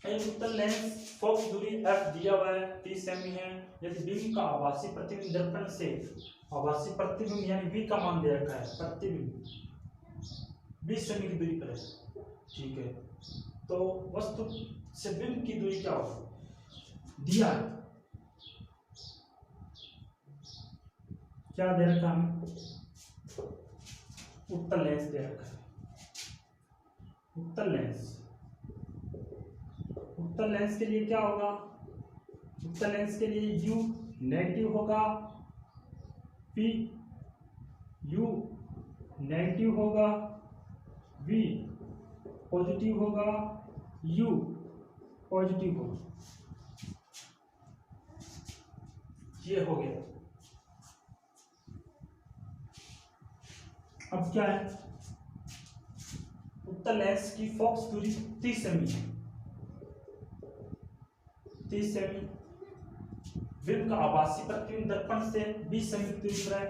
एक उत्तल लेंस फोकस दूरी f दिया हुआ है 30 सेमी है, यदि बिंब का आभासी प्रतिबिंब दर्पण से आभासी प्रतिबिंब यानी v का मान दे रखा है, प्रतिबिंब 20 सेमी की दूरी पर है, ठीक है। तो वस्तु से बिंब की दूरी क्या होगी दिया है, क्या दे रखा हमें, उत्तल लेंस दे रखा है। उत्तल लेंस के लिए क्या होगा, उत्तल लेंस के लिए U नेगेटिव होगा, U नेगेटिव होगा, V पॉजिटिव होगा, U पॉजिटिव होगा। ये हो गया। अब क्या है, उत्तल लेंस की फोकस दूरी 30 सेमी है, 30 सेमी। विम का आभासी प्रतिबिंब दर्पण से 20 सेमी की दूरी पर है।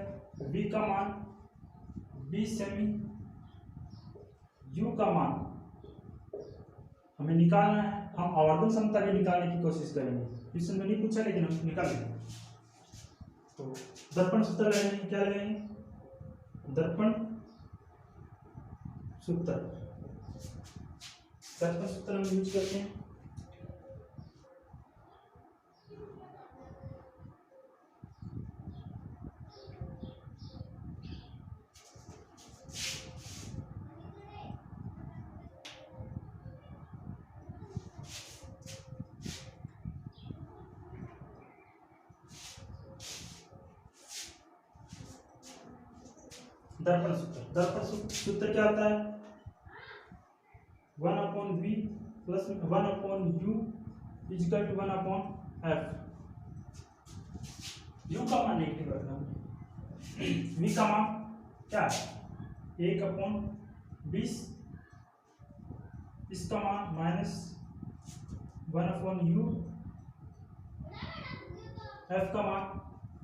V का मान 20 सेमी, U का मान हमें निकालना है। हम आवर्धन क्षमता भी निकालने की कोशिश करेंगे, क्वेश्चन में नहीं पूछा लेकिन हम निकालेंगे। तो दर्पण सूत्र लगाएंगे, क्या लगाएंगे, दर्पण सूत्र हम यूज करते हैं। दर्पण सूत्र क्या होता है, 1/v plus 1/u equal to 1/f। u का मान नेगेटिव रखना, v का मान क्या है 1/20, इसका मान -1/u, f का मान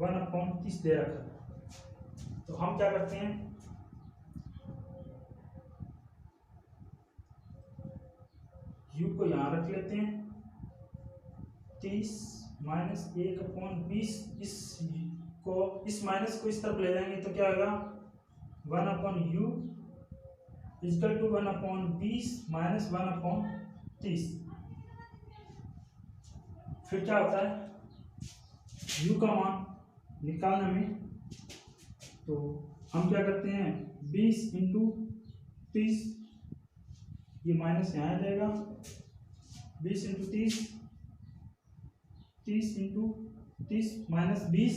1/30 दे रखा है। तो हम क्या करते हैं, u को यहां रख लेते हैं, 30 माइनस 1/20, इस माइनस को इस तरफ ले जाएंगे तो क्या होगा 1/u इक्वल टू 1/20 माइनस 1/30। फिर क्या होता है u का मान निकालने में, तो हम क्या करते हैं 20 × 30, ये माइनस यहाँ आ जाएगा, 20 × 30, 30 × 30 माइनस 20,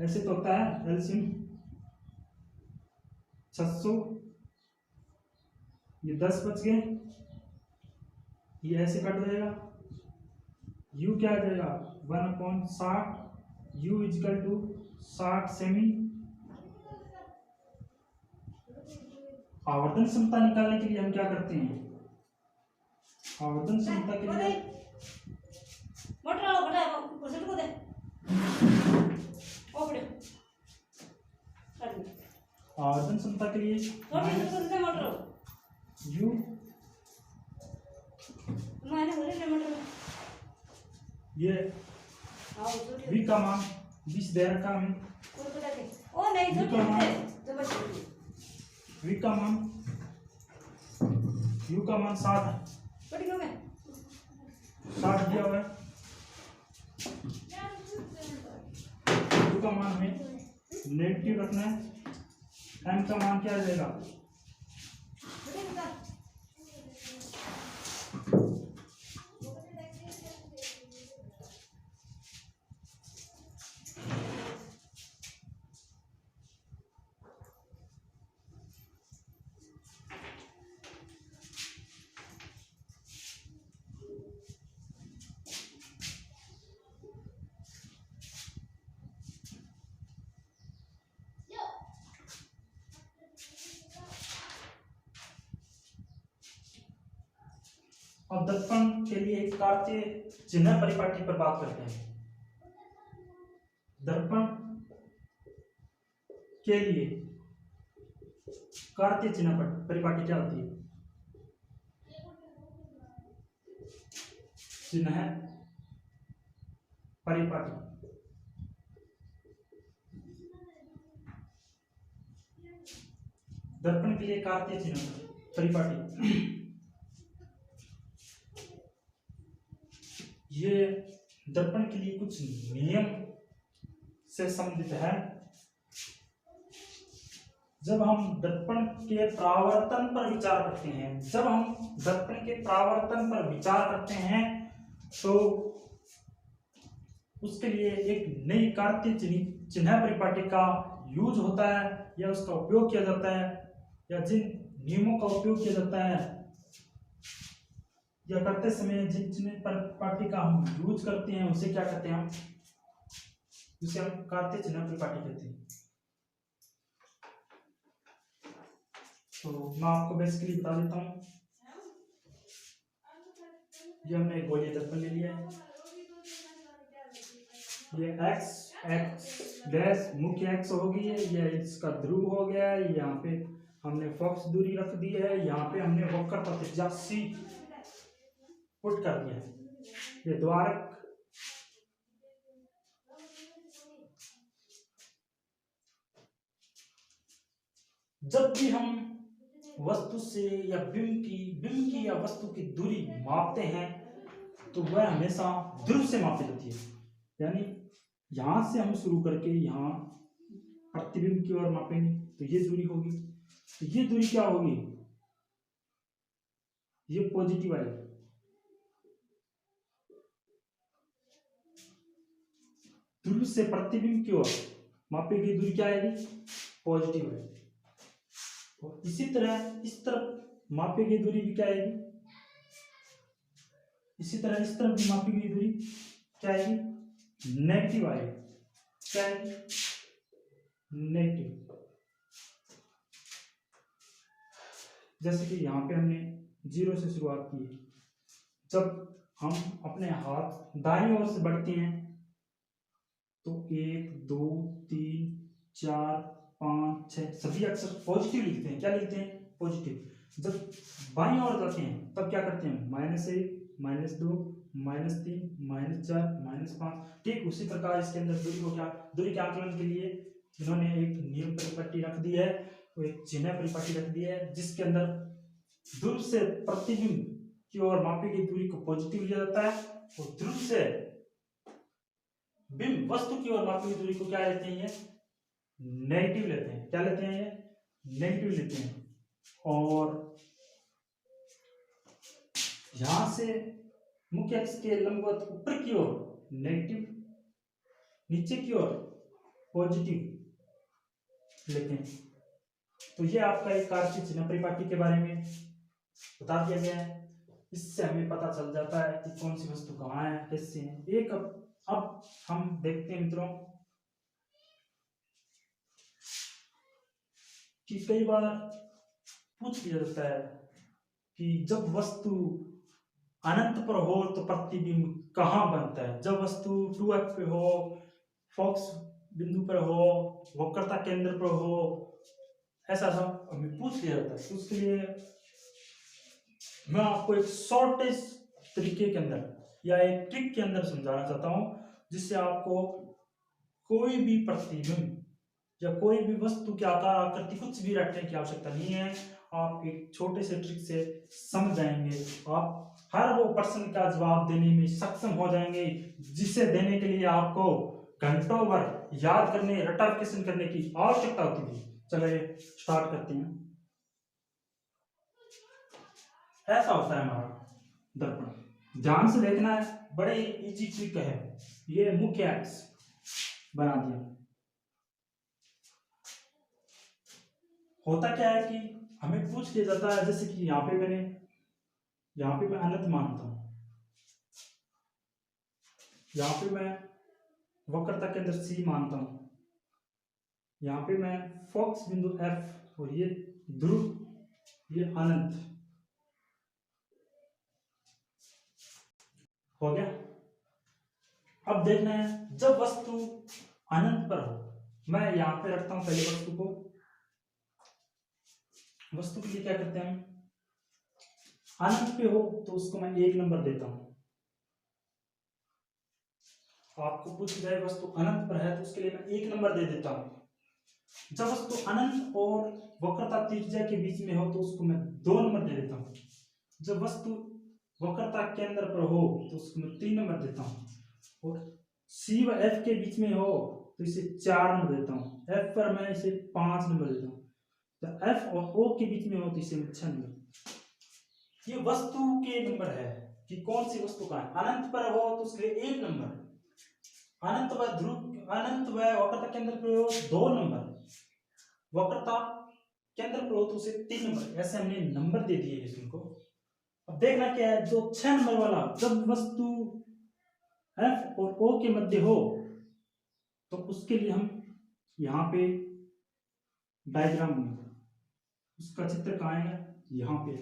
ऐसे तो होता है एलसीएम 600, ये 10 बच गए, ये ऐसे कट जाएगा, u क्या आ जाएगा 1/60, u इक्वल टू 60 सेमी। आवर्धन क्षमता निकालने के लिए हम क्या करते हैं, आवर्धन क्षमता के लिए आवर्धन क्षमता के लिए u ये v का मान 20 दे रखा हमें, v का मान u का मान 60 है, 60 दिया हुआ है, u का मान हमें नेगेटिव रखना है, m का मान क्या आ जाएगा, अब दर्पण के लिए एक कार्तीय चिन्ह परिपाटी पर बात करते हैं। दर्पण के लिए कार्तीय चिन्ह परिपाटी क्या होती है, चिन्ह परिपाटी। दर्पण के लिए कार्तीय चिन्ह परिपाटी, ये दर्पण के लिए कुछ नियम से संबंधित है। जब हम दर्पण के परावर्तन पर विचार करते हैं, जब हम दर्पण के परावर्तन पर विचार करते हैं तो उसके लिए एक नई कार्तीय चिन्ह परिपाटी का यूज होता है या उसका उपयोग किया जाता है, या जिन नियमों का उपयोग किया जाता है या करते समय जिन चिन्ह परिपाटी का हम यूज करते हैं उसे क्या कहते हैं, उसे हम कार्तीय चिन्ह परिपाटी कहते हैं। तो मैं आपको बेसिकली बता देता हूँ। ये हमने एक गोलीय दर्पण ले लिया है, ये x डैश मुख्य x होगी, ये इसका ध्रुव हो गया है, यहाँ पे हमने फोकस दूरी रख दी है, यहाँ पे हमने वक्रता त्रिज्या c पुट कर दिया है। ये द्वारक जब भी हम वस्तु से या बिंब की या वस्तु की दूरी मापते हैं तो वह हमेशा ध्रुव से मापी जाती है। यानी यहां से हम शुरू करके यहाँ प्रतिबिंब की ओर मापेंगे तो ये दूरी होगी, तो ये दूरी क्या होगी, ये पॉजिटिव आएगी। ध्रुव से प्रतिबिंब की ओर मापी गई दूरी क्या आएगी, पॉजिटिव आएगी। और इसी तरह इस तरफ मापी गई दूरी भी क्या आएगी, इसी तरह इस तरफ भी मापी गई दूरी क्या आएगी, नेगेटिव आएगी। क्या आएगी, नेगेटिव। जैसे कि यहाँ पे हमने 0 से शुरुआत की, जब हम अपने हाथ दाईं ओर से बढ़ते हैं तो 1 2 3 4 5 6 सभी अक्षर पॉजिटिव लिखते हैं। क्या लिखते हैं, पॉजिटिव। जब बाईं ओर जाते हैं तब क्या करते हैं, -1 -2 -3 -4 -5। ठीक उसी प्रकार इसके अंदर दूरी के आकलन के लिए इन्होंने एक नियम परिपाटी रख दी है, वो एक चिन्ह परिपाटी रख दी है जिसके अंदर ध्रुव से प्रतिबिंब की ओर मापी गई दूरी को पॉजिटिव लिया जाता है और ध्रुव से बिंब वस्तु की ओर मापी गई दूरी को क्या लेते हैं, नेगेटिव लेते हैं। क्या लेते हैं, ये नेगेटिव लेते हैं। और यहां से मुख्य अक्ष के लंबवत ऊपर की ओर नेगेटिव, नीचे की ओर पॉजिटिव लेते हैं। तो ये आपका एक कार्तीय चिन्ह परिपाटी के बारे में बता दिया गया है। इससे हमें पता चल जाता है कि कौन सी वस्तु कहाँ है, कैसे है। एक अब हम देखते हैं मित्रों कि कई बार पूछ लिया जाता है कि जब वस्तु अनंत पर हो तो प्रतिबिंब कहाँ बनता है। जब वस्तु 2f पे हो, फोकस बिंदु पर हो, वक्रता केंद्र पर हो, ऐसा सब हमें पूछ लिया जाता है। तो उसके लिए मैं आपको एक शॉर्टेस्ट तरीके के अंदर या एक ट्रिक के अंदर समझाना चाहता हूं जिससे आपको कोई भी प्रतिबिंब या कोई भी वस्तु के आकार आकृति कुछ भी रखने की आवश्यकता नहीं है। आप एक छोटे से ट्रिक से समझ जाएंगे, आप हर वो प्रश्न का जवाब देने में सक्षम हो जाएंगे जिसे देने के लिए आपको घंटों भर याद करने, रटाफिकेशन करने की आवश्यकता होती थी। चलिए स्टार्ट करते हैं। ऐसा होता है हमारा दर्पण, ध्यान से देखना है, बड़े इजी ट्रिक है। ये मुख्य अक्ष बना दिया। होता क्या है कि हमें पूछ लिया जाता है, जैसे कि यहाँ पे मैं अनंत मानता हूं, यहाँ पे मैं वक्रता के अंदर C मानता हूं, यहाँ पे मैं फोकस बिंदु F और ये ध्रुव, ये अनंत हो गया। अब देखना है जब वस्तु अनंत पर हो, मैं यहाँ पे रखता हूं पहले वस्तु को। वस्तु के लिए क्या करते हैं, अनंत पे हो तो उसको मैं 1 नंबर देता हूं। आपको पूछ जाए वस्तु अनंत पर है तो उसके लिए मैं 1 नंबर दे देता हूं। जब वस्तु अनंत और वक्रता त्रिज्या के बीच में हो तो उसको मैं 2 नंबर दे देता हूं। जब वस्तु वक्रता केंद्र पर हो तो उसको मैं 3 नंबर देता हूं। और C व F के बीच में हो तो इसे 4 नंबर देता हूँ, एफ पर मैं इसे 5 नंबर देता हूँ, तो एफ और ओ के बीच में हो तो इसे 6 नंबर। ये वस्तु के नंबर है कि कौन सी वस्तु का है। अनंत पर हो तो उसके लिए 1 नंबर, अनंत व ध्रुव अनंत व वक्रता केंद्र पर हो 2 नंबर, वक्रता केंद्र पर हो तो उसे 3 नंबर। ऐसे हमने नंबर दे दिए हैं इनको। अब देखना क्या है, जो 6 नंबर वाला, जब वस्तु एफ और ओ के मध्य हो तो उसके लिए हम यहाँ पे डायग्राम बनेगा, उसका चित्र कहाँ है, यहाँ पे।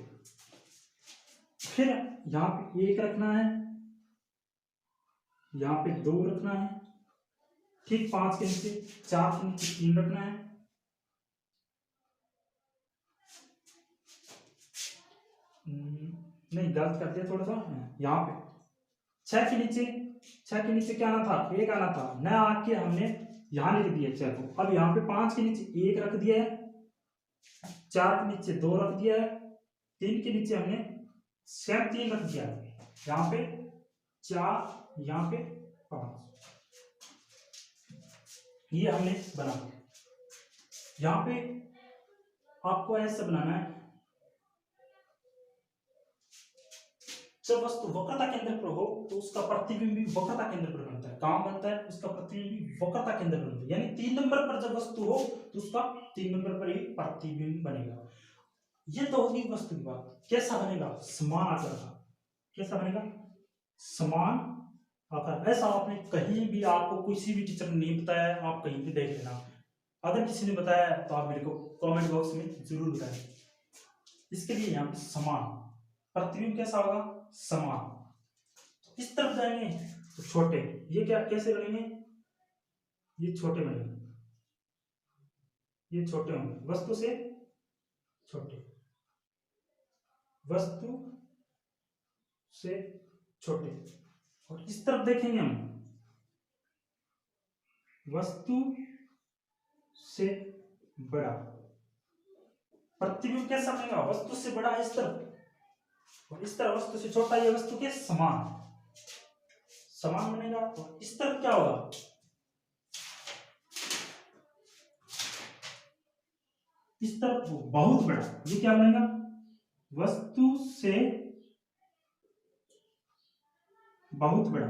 फिर यहाँ पे 1 रखना है, यहाँ पे 2 रखना है, ठीक 5 के नीचे 4 के नीचे 3 रखना है, नहीं गलत कर दिया थोड़ा सा, यहाँ पे 6 के नीचे क्या आना था, 1 आना था, न आके हमने यहाँ लिख दिया 6 को। अब यहाँ पे 5 के नीचे 1 रख दिया है, 4 के नीचे 2 रख दिया है, 3 के नीचे हमने 3 रख दिया है, यहाँ पे 4, यहाँ पे 5, ये हमने बना। यहाँ पे आपको ऐसे बनाना है, जब वस्तु वक्रता केंद्र पर हो तो उसका प्रतिबिंब भी वक्रता केंद्र पर बनता है। कहां बनता है, उसका प्रतिबिंब भी वक्रता केंद्र पर बनता है, यानी 3 नंबर पर जब वस्तु हो तो उसका 3 नंबर पर ही प्रतिबिंब बनेगा। ये तो होगी वस्तु की बात। कैसा बनेगा, समान आकार का। कैसा बनेगा, समान आकार। ऐसा आपने कहीं भी, आपको किसी भी टीचर ने नहीं बताया, आप कहीं भी देख लेना। अगर किसी ने बताया तो आप मेरे को कमेंट बॉक्स में जरूर बताएं। इसके लिए यहाँ पे समान, प्रतिबिंब कैसा होगा, समान। इस तरफ जाएंगे तो छोटे, ये क्या कैसे बनेंगे, ये छोटे बनेंगे, ये छोटे होंगे, वस्तु से छोटे, वस्तु से छोटे। और इस तरफ देखेंगे हम, वस्तु से बड़ा। प्रतिबिंब कैसा बनेगा, वस्तु से बड़ा इस तरफ, और इस तरफ वस्तु से छोटा, ये वस्तु के समान समान बनेगा। और इस तरफ क्या होगा, इस तरफ बहुत बड़ा, ये क्या बनेगा, वस्तु से बहुत बड़ा,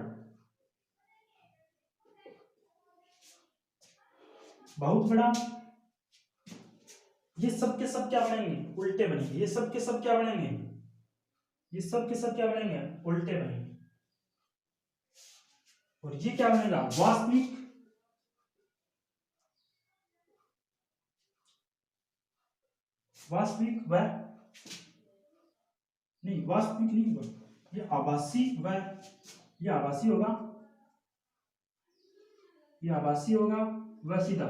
बहुत बड़ा। ये सब के सब क्या बनेंगे, उल्टे बनेंगे। ये सब के सब क्या बनेंगे, ये सब के सब क्या बनेंगे, उल्टे बनेंगे। और ये क्या बनेगा, वास्तविक, वास्तविक व नहीं, वास्तविक नहीं होगा, ये आभासी व, ये आभासी होगा, ये आभासी होगा व सीधा,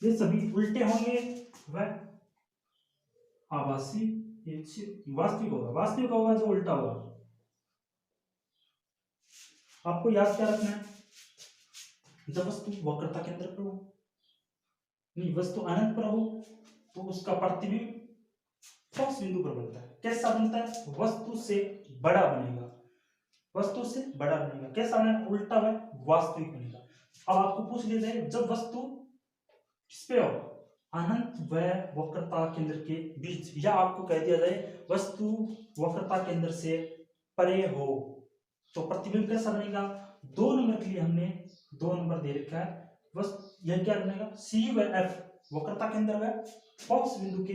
ये सभी उल्टे होंगे व आभासी, ये वास्तविक होगा। वास्तविक होगा जो उल्टा होगा। आपको याद क्या रखना है, जब वस्तु वक्रता केंद्र पर हो, नहीं वस्तु अनंत पर हो तो उसका प्रतिबिंब फोकस बिंदु पर बनता है। कैसा बनता है, वस्तु से बड़ा बनेगा, वस्तु से बड़ा बनेगा। कैसा बनेगा, उल्टा व वास्तविक बनेगा। अब आपको पूछ लिया जाए, जब वस्तु किस पे हो, अनंत व वक्रता केंद्र के बीच, या आपको कह दिया जाए वस्तु वक्रता केंद्र से परे हो, तो प्रतिबिंब कैसा बनेगा। 2 नंबर के लिए हमने 2 नंबर दे रखा है, बस यह क्या बनेगा, सी व एफ वक्रता केंद्र व फोकस बिंदु के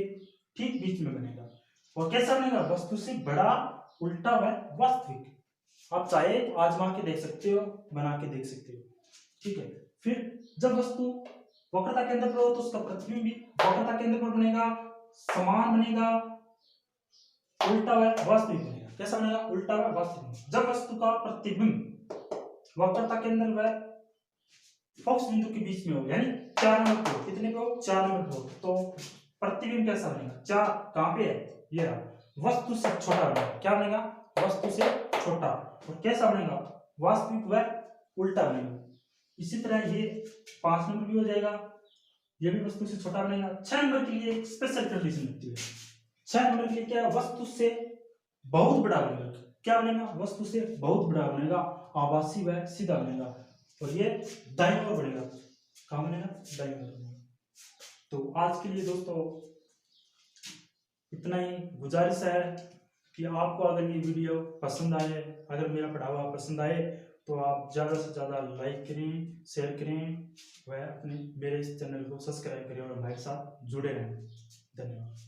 ठीक बीच में बनेगा। और कैसा बनेगा, वस्तु से बड़ा, उल्टा व वास्तविक। आप चाहे तो आजमा के देख सकते हो, बना के देख सकते हो, ठीक है। फिर जब वस्तु वक्रता केंद्र पर हो तो उसका प्रतिबिंब भी वक्रता केंद्र पर बनेगा, समान बनेगा, उल्टा व वास्तविक बनेगा। कैसा बनेगा, उल्टा व वास्तविक। जब वस्तु का प्रतिबिंब वक्रता केंद्र व फोकस बिंदु के बीच में हो, यानी 4 नंबर पे हो, कितने पे हो, 4 नंबर पे हो, तो प्रतिबिंब कैसा बनेगा, 4 कहां पे है, ये रहा, वस्तु से छोटा बनेगा। क्या बनेगा, वस्तु से छोटा। और कैसा बनेगा, वास्तविक व उल्टा बनेगा। इसी तरह ये 5 नंबर भी हो जाएगा, ये भी वस्तु से छोटा बनेगा। 6 नंबर के लिए एक स्पेशल कंडीशन होती है। 6 नंबर के लिए क्या है, वस्तु से बहुत बड़ा बनेगा। क्या बनेगा, वस्तु से बहुत बड़ा बनेगा, आभासी व सीधा बनेगा। और ये दाईं ओर बढ़ेगा। कहाँ बनेगा? दाईं ओर। तो आज के लिए दोस्तों इतना ही। गुजारिश है कि आपको अगर ये वीडियो पसंद आए, अगर मेरा पढ़ा हुआ पसंद आए, तो आप ज़्यादा से ज़्यादा लाइक करें, शेयर करें, वह अपने मेरे इस चैनल को सब्सक्राइब करें और हमारे साथ जुड़े रहें। धन्यवाद।